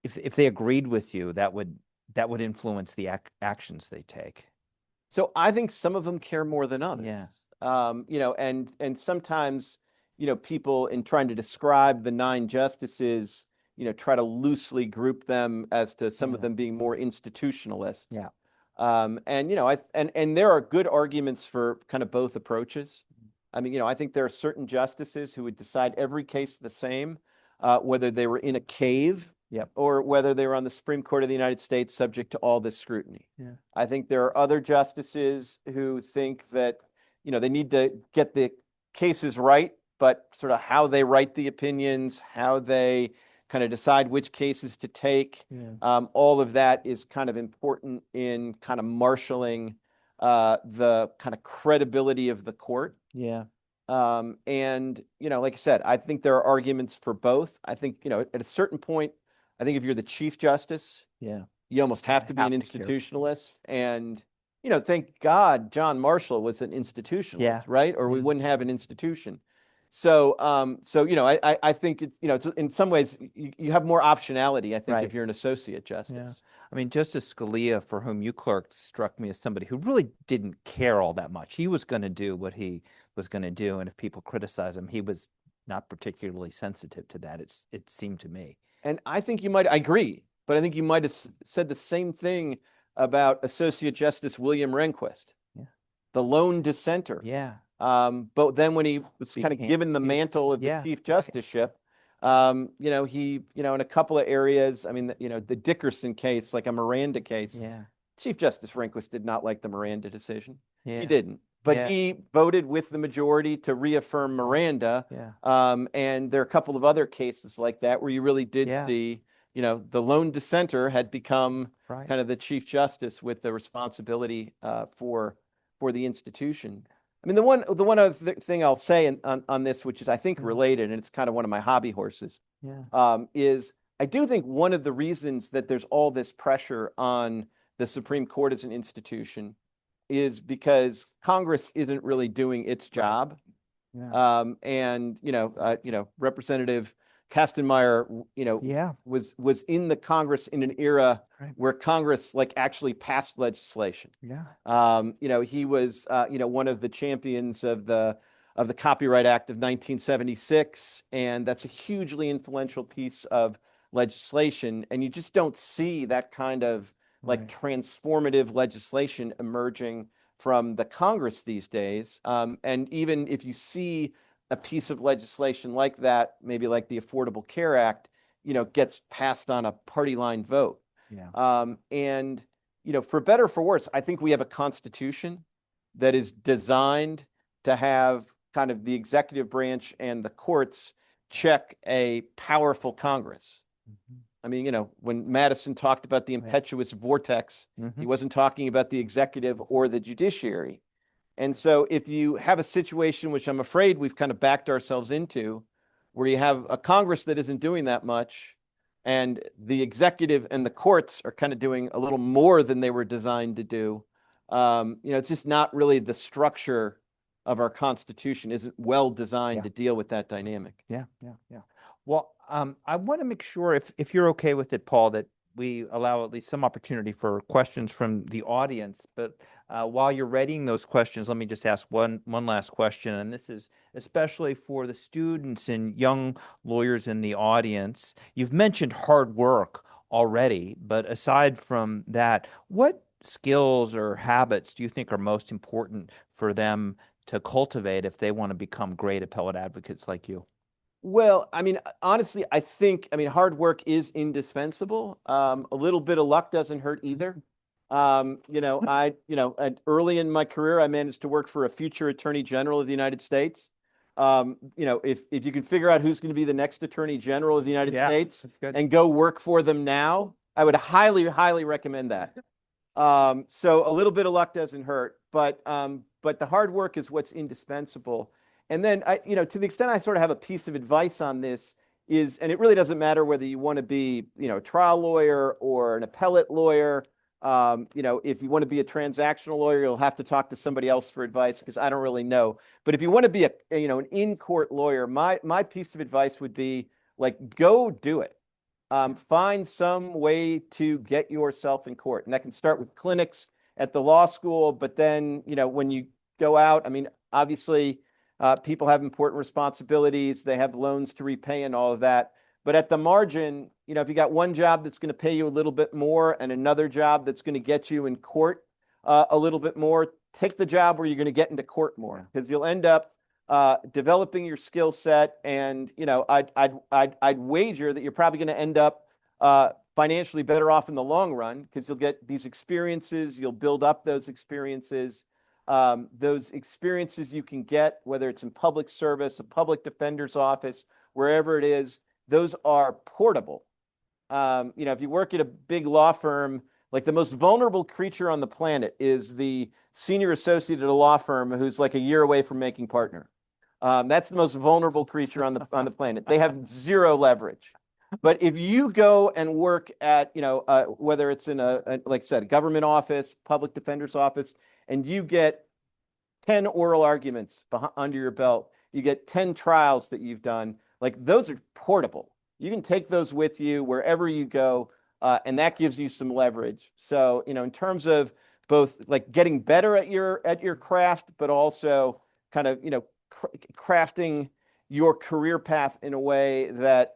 if they agreed with you, that would influence the actions they take. So I think some of them care more than others. Yeah. And sometimes, people in trying to describe the 9 justices, try to loosely group them as to some of them being more institutionalist. Yeah. And there are good arguments for kind of both approaches. I mean, I think there are certain justices who would decide every case the same, whether they were in a cave or whether they were on the Supreme Court of the United States subject to all this scrutiny. Yeah. I think there are other justices who think that, they need to get the cases right, but sort of how they write the opinions, how they kind of decide which cases to take. All of that is kind of important in kind of marshaling the kind of credibility of the court. Yeah. And, like I said, I think there are arguments for both. I think, at a certain point, I think if you're the Chief Justice, you almost have to be an institutionalist. And, thank God John Marshall was an institutionalist, right? Or we wouldn't have an institution. So, I think it's in some ways you have more optionality, I think, if you're an associate justice. Yeah. I mean, Justice Scalia, for whom you clerked, struck me as somebody who really didn't care all that much. He was going to do what he was going to do, and if people criticize him, he was not particularly sensitive to that. It seemed to me. And I think I agree, but I think you might have said the same thing about Associate Justice William Rehnquist, the lone dissenter. But then when he was kind of given the mantle of the Chief Justiceship, he, in a couple of areas, I mean, the Dickerson case, like a Miranda case, Chief Justice Rehnquist did not like the Miranda decision. Yeah. He didn't. But Yeah. he voted with the majority to reaffirm Miranda. Yeah. And there are a couple of other cases like that where you really did Yeah. see, the lone dissenter had become Right. kind of the Chief Justice with the responsibility for the institution. I mean, the one other thing I'll say on this, which is I think Yeah. related, and it's kind of one of my hobby horses, Yeah. is I do think one of the reasons that there's all this pressure on the Supreme Court as an institution is because Congress isn't really doing its job. Yeah. And Representative Kastenmeier, Yeah. was in the Congress in an era Right. where Congress like actually passed legislation. Yeah. He was one of the champions of the Copyright Act of 1976, and that's a hugely influential piece of legislation. And you just don't see that kind of like Right. transformative legislation emerging from the Congress these days. And even if you see a piece of legislation like that, maybe like the Affordable Care Act, gets passed on a party line vote. Yeah. And for better or for worse, I think we have a constitution that is designed to have kind of the executive branch and the courts check a powerful Congress. Mhm. I mean, when Madison talked about the impetuous vortex, he Mhm. wasn't talking about the executive or the judiciary. And so if you have a situation, which I'm afraid we've kind of backed ourselves into, where you have a Congress that isn't doing that much, and the executive and the courts are kind of doing a little more than they were designed to do, it's just not really the structure of our Constitution isn't well designed Yeah. to deal with that dynamic. Yeah. Well, I want to make sure if you're okay with it, Paul, that we allow at least some opportunity for questions from the audience. But while you're writing those questions, let me just ask one last question, and this is especially for the students and young lawyers in the audience. You've mentioned hard work already, but aside from that, what skills or habits do you think are most important for them to cultivate if they want to become great appellate advocates like you? Well, I mean, honestly, hard work is indispensable. A little bit of luck doesn't hurt either. Early in my career, I managed to work for a future Attorney General of the United States. If you can figure out who's going to be the next Attorney General of the United States That's good. and go work for them now, I would highly, highly recommend that. So a little bit of luck doesn't hurt, but the hard work is what's indispensable. And then to the extent I sort of have a piece of advice on this is, and it really doesn't matter whether you want to be, a trial lawyer or an appellate lawyer. If you want to be a transactional lawyer, you'll have to talk to somebody else for advice because I don't really know. But if you want to be an in-court lawyer, my piece of advice would be like, go do it. Find some way to get yourself in court. And that can start with clinics at the law school, but then, when you go out, I mean, obviously, people have important responsibilities. They have loans to repay and all of that. But at the margin, if you got one job that's going to pay you a little bit more and another job that's going to get you in court a little bit more, take the job where you're going to get into court more, because you'll end up developing your skill set. And I'd wager that you're probably going to end up financially better off in the long run, because you'll get these experiences. You'll build up those experiences. Those experiences you can get, whether it's in public service, a public defender's office, wherever it is, those are portable. If you work at a big law firm, like the most vulnerable creature on the planet is the senior associate at a law firm who's like a year away from making partner. That's the most vulnerable creature on the planet. They have zero leverage. But if you go and work at, whether it's in like I said, a government office, public defender's office, and you get 10 oral arguments under your belt, you get 10 trials that you've done, like those are portable. You can take those with you wherever you go, and that gives you some leverage. So, in terms of both like getting better at your craft, but also kind of, crafting your career path in a way that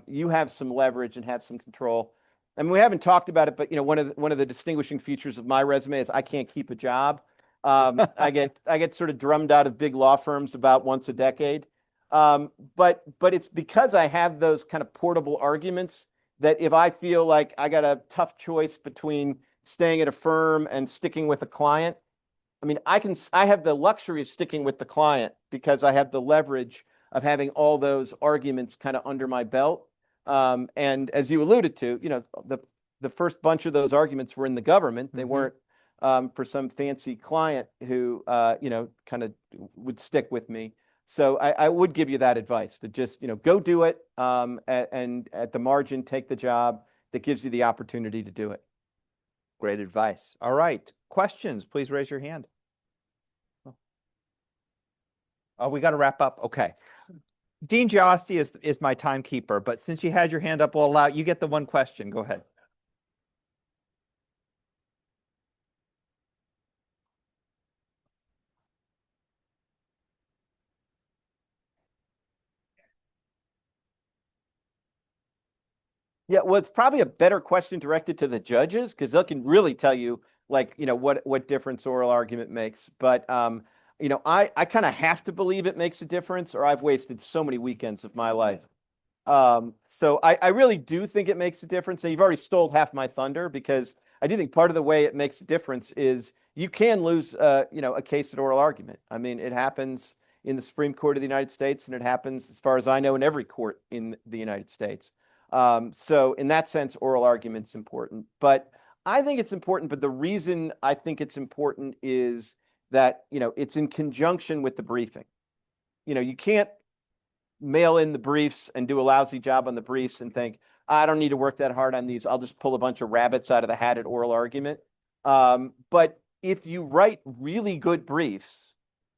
you have some leverage and have some control. I mean, we haven't talked about it, but one of the distinguishing features of my resume is I can't keep a job. I get sort of drummed out of big law firms about once a decade. But it's because I have those kind of portable arguments that if I feel like I got a tough choice between staying at a firm and sticking with a client. I mean, I have the luxury of sticking with the client because I have the leverage of having all those arguments kind of under my belt. And as you alluded to, the first bunch of those arguments were in the government. They weren't for some fancy client who, kind of would stick with me. So I would give you that advice to just, go do it, and at the margin, take the job that gives you the opportunity to do it. Great advice. All right. Questions, please raise your hand. Oh, we got to wrap up. Okay. Dean Giosty is my timekeeper, but since you had your hand up, we'll allow you get the one question. Go ahead. Yeah, well, it's probably a better question directed to the judges because they can really tell you, like, what difference oral argument makes. But I kind of have to believe it makes a difference, or I've wasted so many weekends of my life. So I really do think it makes a difference. And you've already stole half my thunder because I do think part of the way it makes a difference is you can lose, a case at oral argument. I mean, it happens in the Supreme Court of the United States, and it happens, as far as I know, in every court in the United States. So in that sense, oral argument's important. But I think it's important, but the reason I think it's important is that, it's in conjunction with the briefing. You can't mail in the briefs and do a lousy job on the briefs and think, I don't need to work that hard on these. I'll just pull a bunch of rabbits out of the hat at oral argument. But if you write really good briefs,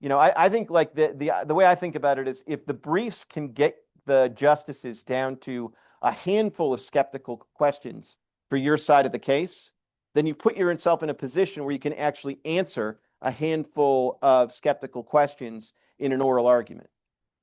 I think like the way I think about it is if the briefs can get the justices down to a handful of skeptical questions for your side of the case, then you put yourself in a position where you can actually answer a handful of skeptical questions in an oral argument.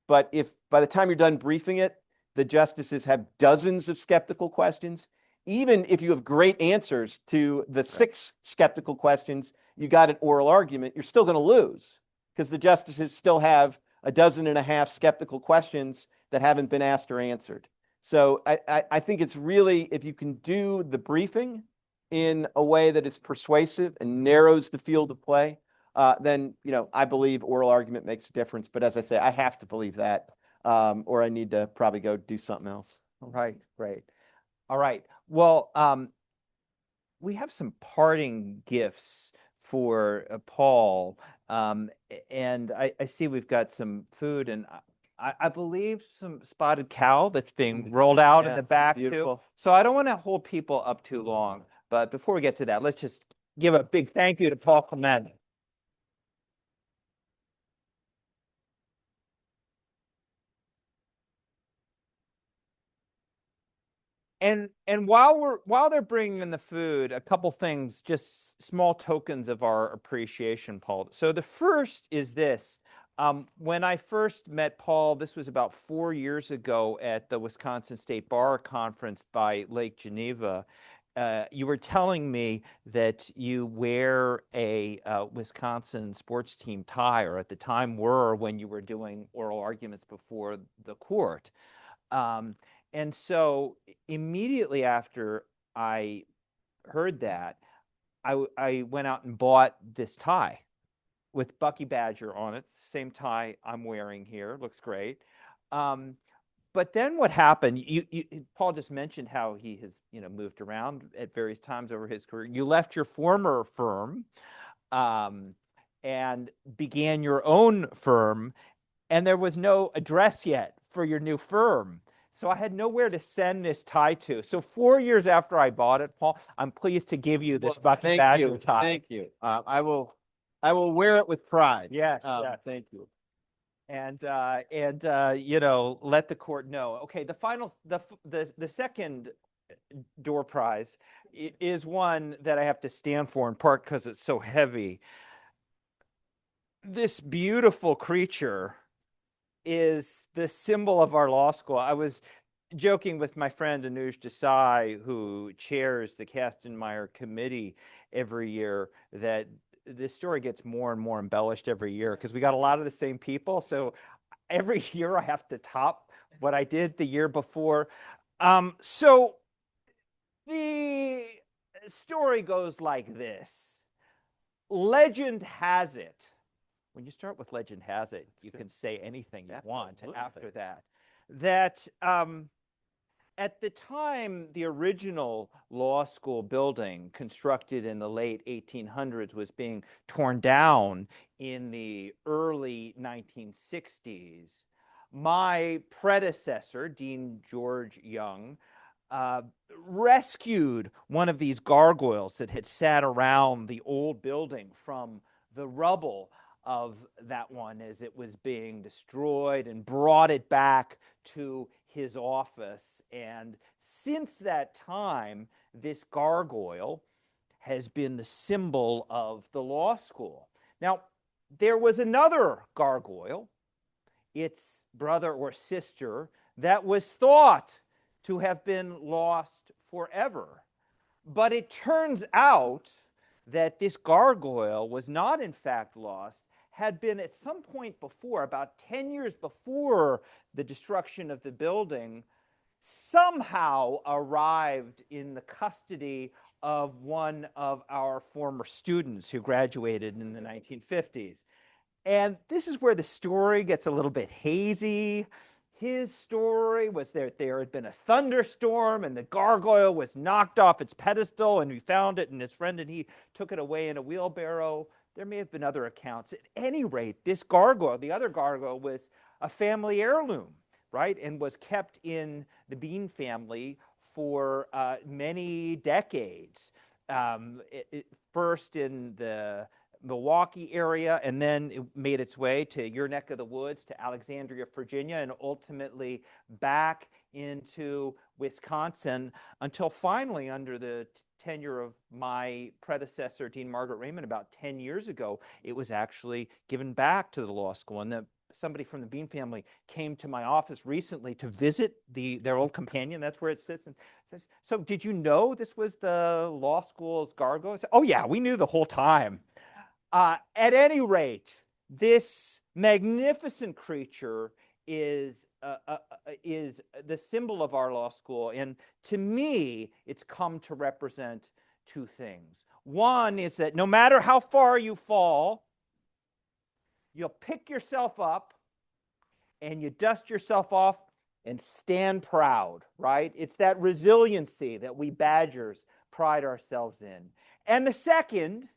But if by the time you're done briefing it, the justices have dozens of skeptical questions, even if you have great answers to the 6 skeptical questions you got at oral argument, you're still going to lose because the justices still have a dozen and a half skeptical questions that haven't been asked or answered. So I think it's really, if you can do the briefing in a way that is persuasive and narrows the field of play, then, I believe oral argument makes a difference. But as I say, I have to believe that, or I need to probably go do something else. Right, right. All right. Well, we have some parting gifts for Paul. And I see we've got some food and I believe some spotted cow that's being rolled out in the back beautiful. too. So I don't want to hold people up too long. But before we get to that, let's just give a big thank you to Paul Clement. And while they're bringing in the food, a couple things, just small tokens of our appreciation, Paul. So the first is this. When I first met Paul, this was about 4 years ago at the Wisconsin State Bar Conference by Lake Geneva. You were telling me that you wear a Wisconsin sports team tie, or at the time were when you were doing oral arguments before the court. And so immediately after I heard that, I went out and bought this tie with Bucky Badger on it. Same tie I'm wearing here. Looks great. But then what happened? Paul just mentioned how he has moved around at various times over his career. You left your former firm and began your own firm, and there was no address yet for your new firm. So I had nowhere to send this tie to. So 4 years after I bought it, Paul, I'm pleased to give you this Bucky Badger tie. Thank you. I will wear it with pride. Yes, yes. Thank you. And let the court know. Okay, the second door prize is one that I have to stand for, in part because it's so heavy. This beautiful creature is the symbol of our law school. I was joking with my friend Anuj Desai, who chairs the Kastenmeier committee every year, that this story gets more and more embellished every year because we got a lot of the same people. So every year I have to top what I did the year before. So the story goes like this. Legend has it. When you start with legend has it, you can say anything you want Absolutely. after that. That at the time the original law school building constructed in the late 1800s was being torn down in the early 1960s, my predecessor, Dean George Young, rescued one of these gargoyles that had sat around the old building from the rubble of that one as it was being destroyed, and brought it back to his office. And since that time, this gargoyle has been the symbol of the law school. Now, there was another gargoyle, its brother or sister, that was thought to have been lost forever. But it turns out that this gargoyle was not in fact lost, had been at some point before, about 10 years before the destruction of the building, somehow arrived in the custody of one of our former students who graduated in the 1950s. And this is where the story gets a little bit hazy. His story was that there had been a thunderstorm and the gargoyle was knocked off its pedestal, and we found it, and his friend and he took it away in a wheelbarrow. There may have been other accounts. At any rate, this gargoyle, the other gargoyle, was a family heirloom, right? And was kept in the Bean family for many decades. First in the Milwaukee area, and then it made its way to your neck of the woods, to Alexandria, Virginia, and ultimately back into Wisconsin, until finally, under the tenure of my predecessor, Dean Margaret Raymond, about 10 years ago, it was actually given back to the law school. And somebody from the Bean family came to my office recently to visit their old companion. That's where it sits. And says, "So did you know this was the law school's gargoyle?" I said, "Oh yeah, we knew the whole time." At any rate, this magnificent creature is the symbol of our law school. And to me, it's come to represent two things. One is that no matter how far you fall, you'll pick yourself up and you dust yourself off and stand proud, right? It's that resiliency that we Badgers pride ourselves in. And the second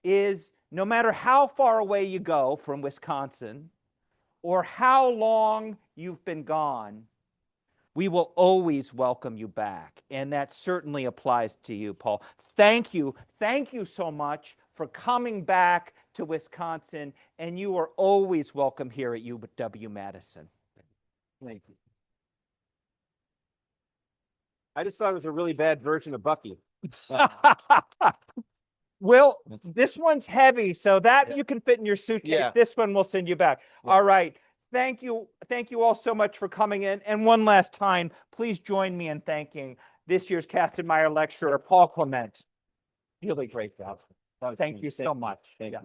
is, no matter how far away you go from Wisconsin or how long you've been gone, we will always welcome you back. And that certainly applies to you, Paul. Thank you. Thank you so much for coming back to Wisconsin. And you are always welcome here at UW-Madison. Thank you. I just thought it was a really bad version of Bucky. Well, this one's heavy, so that you can fit in your suitcase. Yeah. This one we'll send you back. Yeah. All right. Thank you. Thank you all so much for coming in. And one last time, please join me in thanking this year's Kastenmeier lecturer, Paul Clement. Really great job. Thank you so much. Thank you.